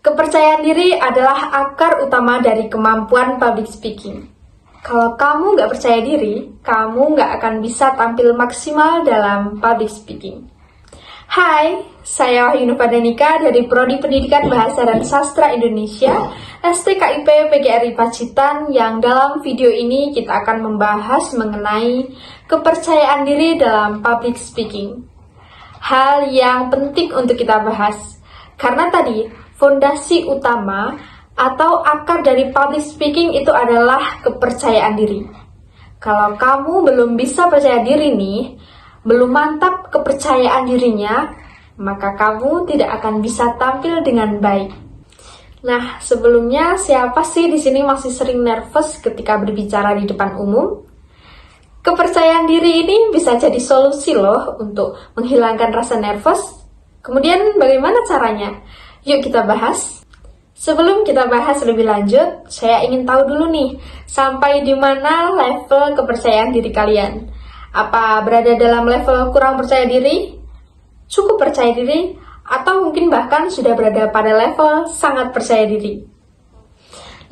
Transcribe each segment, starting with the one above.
Kepercayaan diri adalah akar utama dari kemampuan public speaking. Kalau kamu nggak percaya diri, kamu nggak akan bisa tampil maksimal dalam public speaking. Hai, saya Wahyu Nurfadanika dari Prodi Pendidikan Bahasa dan Sastra Indonesia, STKIP PGRI Pacitan, yang dalam video ini kita akan membahas mengenai kepercayaan diri dalam public speaking. Hal yang penting untuk kita bahas, karena tadi fondasi utama atau akar dari public speaking itu adalah kepercayaan diri. Kalau kamu belum bisa percaya diri nih, belum mantap kepercayaan dirinya, maka kamu tidak akan bisa tampil dengan baik. Nah, sebelumnya siapa sih di sini masih sering nervous ketika berbicara di depan umum? Kepercayaan diri ini bisa jadi solusi loh untuk menghilangkan rasa nervous. Kemudian bagaimana caranya? Yuk kita bahas. Sebelum kita bahas lebih lanjut, saya ingin tahu dulu nih, sampai di mana level kepercayaan diri kalian? Apa berada dalam level kurang percaya diri, cukup percaya diri, atau mungkin bahkan sudah berada pada level sangat percaya diri?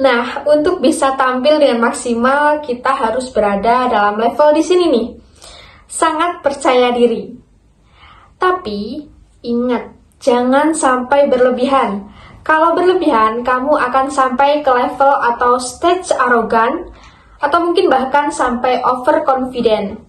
Nah, untuk bisa tampil dengan maksimal, kita harus berada dalam level di sini nih, sangat percaya diri. Tapi, ingat, jangan sampai berlebihan. Kalau berlebihan, kamu akan sampai ke level atau stage arogan, atau mungkin bahkan sampai overconfident.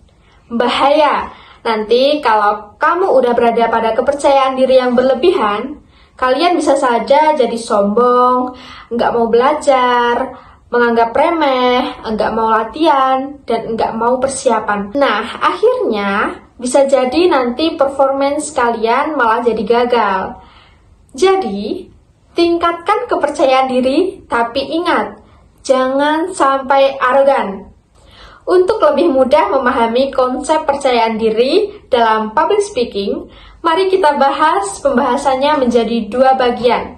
Bahaya, nanti kalau kamu udah berada pada kepercayaan diri yang berlebihan, kalian bisa saja jadi sombong, nggak mau belajar, menganggap remeh, nggak mau latihan, dan nggak mau persiapan. Nah, akhirnya bisa jadi nanti performance kalian malah jadi gagal. Jadi, tingkatkan kepercayaan diri, tapi ingat, jangan sampai arogan. Untuk lebih mudah memahami konsep percayaan diri dalam public speaking, mari kita bahas pembahasannya menjadi dua bagian.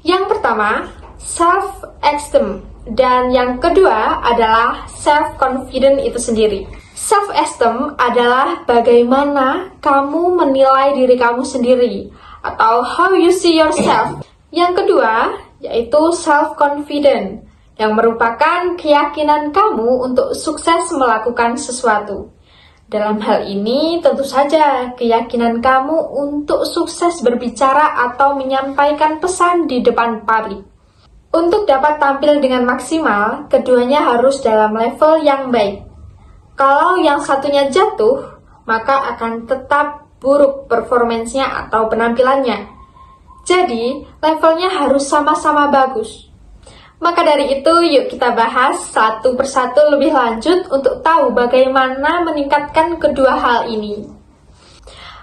Yang pertama, self-esteem, dan yang kedua adalah self-confidence itu sendiri. Self-esteem adalah bagaimana kamu menilai diri kamu sendiri, atau how you see yourself. Yang kedua, yaitu self-confidence, yang merupakan keyakinan kamu untuk sukses melakukan sesuatu. Dalam hal ini, tentu saja keyakinan kamu untuk sukses berbicara atau menyampaikan pesan di depan publik. Untuk dapat tampil dengan maksimal, keduanya harus dalam level yang baik. Kalau yang satunya jatuh, maka akan tetap buruk performance-nya atau penampilannya. Jadi, levelnya harus sama-sama bagus. Maka dari itu, yuk kita bahas satu persatu lebih lanjut untuk tahu bagaimana meningkatkan kedua hal ini.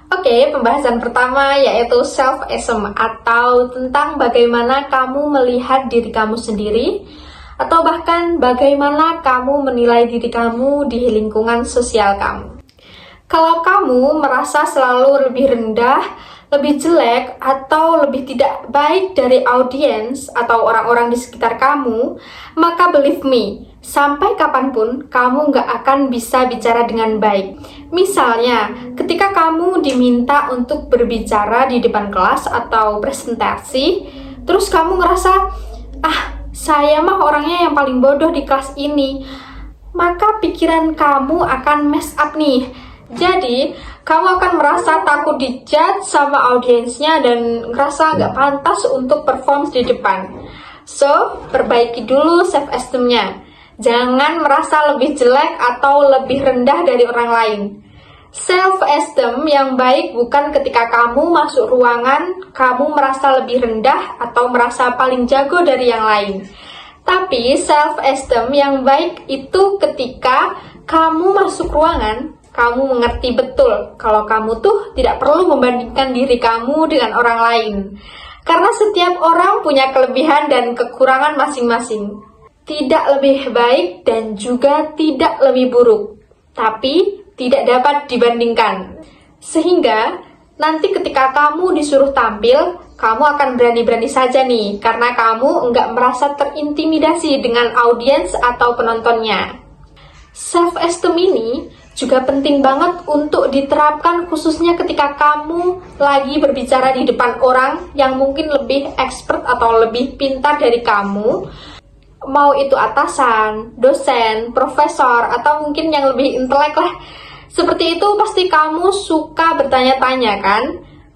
Oke, pembahasan pertama yaitu self-esteem, atau tentang bagaimana kamu melihat diri kamu sendiri, atau bahkan bagaimana kamu menilai diri kamu di lingkungan sosial kamu. Kalau kamu merasa selalu lebih rendah, lebih jelek, atau lebih tidak baik dari audiens atau orang-orang di sekitar kamu, maka believe me, sampai kapanpun kamu nggak akan bisa bicara dengan baik. Misalnya, ketika kamu diminta untuk berbicara di depan kelas atau presentasi, terus kamu ngerasa, saya mah orangnya yang paling bodoh di kelas ini, maka pikiran kamu akan mess up nih. Jadi, kamu akan merasa takut dijudge sama audiensnya dan ngerasa nggak pantas untuk perform di depan. So, perbaiki dulu self-esteem-nya. Jangan merasa lebih jelek atau lebih rendah dari orang lain. Self-esteem yang baik bukan ketika kamu masuk ruangan, kamu merasa lebih rendah atau merasa paling jago dari yang lain. Tapi, self-esteem yang baik itu ketika kamu masuk ruangan, kamu mengerti betul kalau kamu tuh tidak perlu membandingkan diri kamu dengan orang lain. Karena setiap orang punya kelebihan dan kekurangan masing-masing. Tidak lebih baik dan juga tidak lebih buruk, tapi tidak dapat dibandingkan. Sehingga nanti ketika kamu disuruh tampil, kamu akan berani-berani saja nih, karena kamu nggak merasa terintimidasi dengan audiens atau penontonnya. Self-esteem ini juga penting banget untuk diterapkan khususnya ketika kamu lagi berbicara di depan orang yang mungkin lebih expert atau lebih pintar dari kamu. Mau itu atasan, dosen, profesor, atau mungkin yang lebih intelek lah. Seperti itu pasti kamu suka bertanya-tanya kan?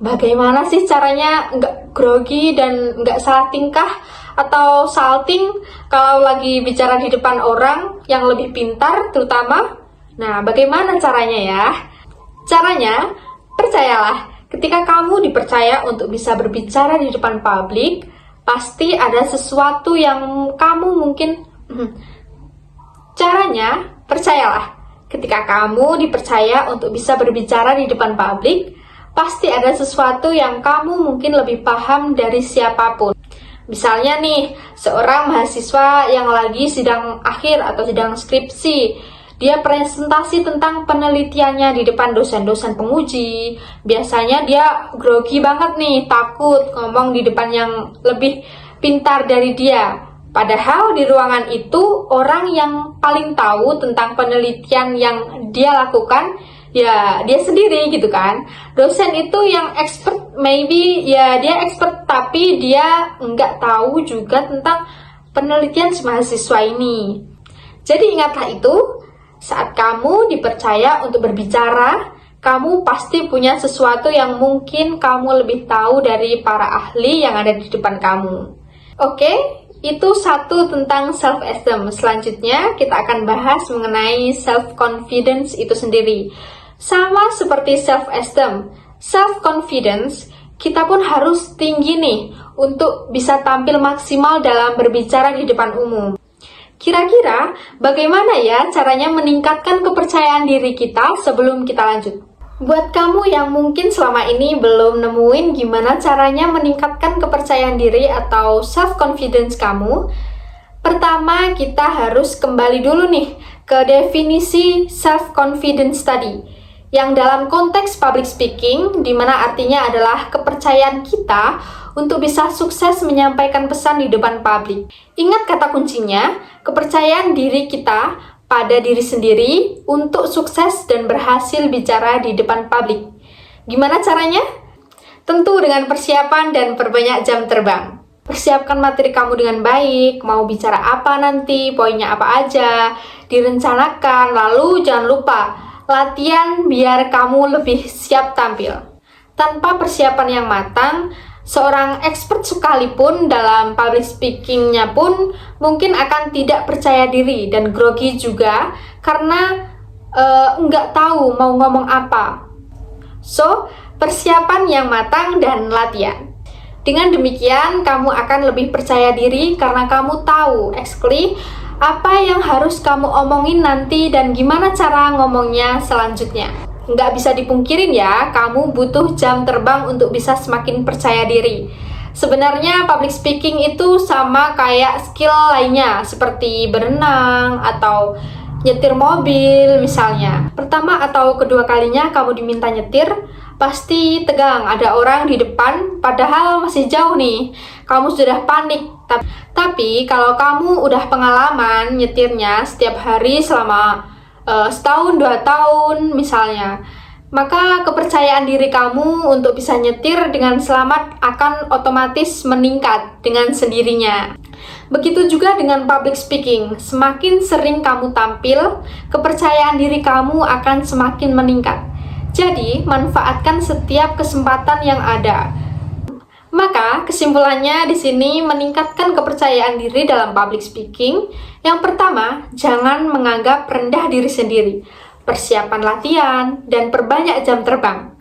Bagaimana sih caranya nggak grogi dan nggak salah tingkah atau salting kalau lagi bicara di depan orang yang lebih pintar terutama? Nah, bagaimana caranya ya? Caranya, percayalah, ketika kamu dipercaya untuk bisa berbicara di depan publik, pasti ada sesuatu yang kamu mungkin... Caranya, percayalah, ketika kamu dipercaya untuk bisa berbicara di depan publik, pasti ada sesuatu yang kamu mungkin lebih paham dari siapapun. Misalnya nih, seorang mahasiswa yang lagi sidang akhir atau sidang skripsi, dia presentasi tentang penelitiannya di depan dosen-dosen penguji. Biasanya dia grogi banget nih, takut ngomong di depan yang lebih pintar dari dia. Padahal di ruangan itu orang yang paling tahu tentang penelitian yang dia lakukan, ya dia sendiri gitu kan. Dosen itu yang expert, maybe ya dia expert, tapi dia nggak tahu juga tentang penelitian si mahasiswa ini. Jadi ingatlah itu, saat kamu dipercaya untuk berbicara, kamu pasti punya sesuatu yang mungkin kamu lebih tahu dari para ahli yang ada di depan kamu. Oke, itu satu tentang self-esteem. Selanjutnya kita akan bahas mengenai self-confidence itu sendiri. Sama seperti self-esteem, self-confidence, kita pun harus tinggi nih untuk bisa tampil maksimal dalam berbicara di depan umum. Kira-kira bagaimana ya caranya meningkatkan kepercayaan diri kita sebelum kita lanjut? Buat kamu yang mungkin selama ini belum nemuin gimana caranya meningkatkan kepercayaan diri atau self-confidence kamu, pertama kita harus kembali dulu nih ke definisi self-confidence tadi, yang dalam konteks public speaking, di mana artinya adalah kepercayaan kita untuk bisa sukses menyampaikan pesan di depan publik. Ingat kata kuncinya, kepercayaan diri kita pada diri sendiri untuk sukses dan berhasil bicara di depan publik. Gimana caranya? Tentu dengan persiapan dan perbanyak jam terbang. Persiapkan materi kamu dengan baik, mau bicara apa nanti, poinnya apa aja, direncanakan, lalu jangan lupa latihan biar kamu lebih siap tampil. Tanpa persiapan yang matang, seorang expert sekalipun dalam public speaking-nya pun mungkin akan tidak percaya diri dan grogi juga karena nggak tahu mau ngomong apa. So, persiapan yang matang dan latihan. Dengan demikian, kamu akan lebih percaya diri karena kamu tahu exactly apa yang harus kamu omongin nanti dan gimana cara ngomongnya selanjutnya. Nggak bisa dipungkirin ya, kamu butuh jam terbang untuk bisa semakin percaya diri. Sebenarnya public speaking itu sama kayak skill lainnya, seperti berenang atau nyetir mobil misalnya. Pertama atau kedua kalinya kamu diminta nyetir, pasti tegang, ada orang di depan, padahal masih jauh nih, kamu sudah panik. Tapi kalau kamu udah pengalaman nyetirnya setiap hari selama setahun 2 tahun misalnya, maka kepercayaan diri kamu untuk bisa nyetir dengan selamat akan otomatis meningkat dengan sendirinya. Begitu juga dengan public speaking, semakin sering kamu tampil, kepercayaan diri kamu akan semakin meningkat. Jadi, manfaatkan setiap kesempatan yang ada. Maka, kesimpulannya di sini meningkatkan kepercayaan diri dalam public speaking. Yang pertama, jangan menganggap rendah diri sendiri. Persiapan latihan dan perbanyak jam terbang.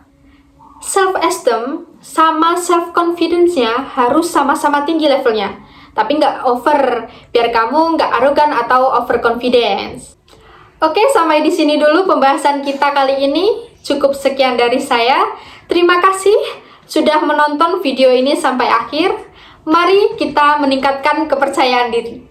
Self-esteem sama self-confidence-nya harus sama-sama tinggi levelnya. Tapi nggak over, biar kamu nggak arogan atau overconfidence. Oke, sampai di sini dulu pembahasan kita kali ini. Cukup sekian dari saya. Terima kasih sudah menonton video ini sampai akhir. Mari kita meningkatkan kepercayaan diri.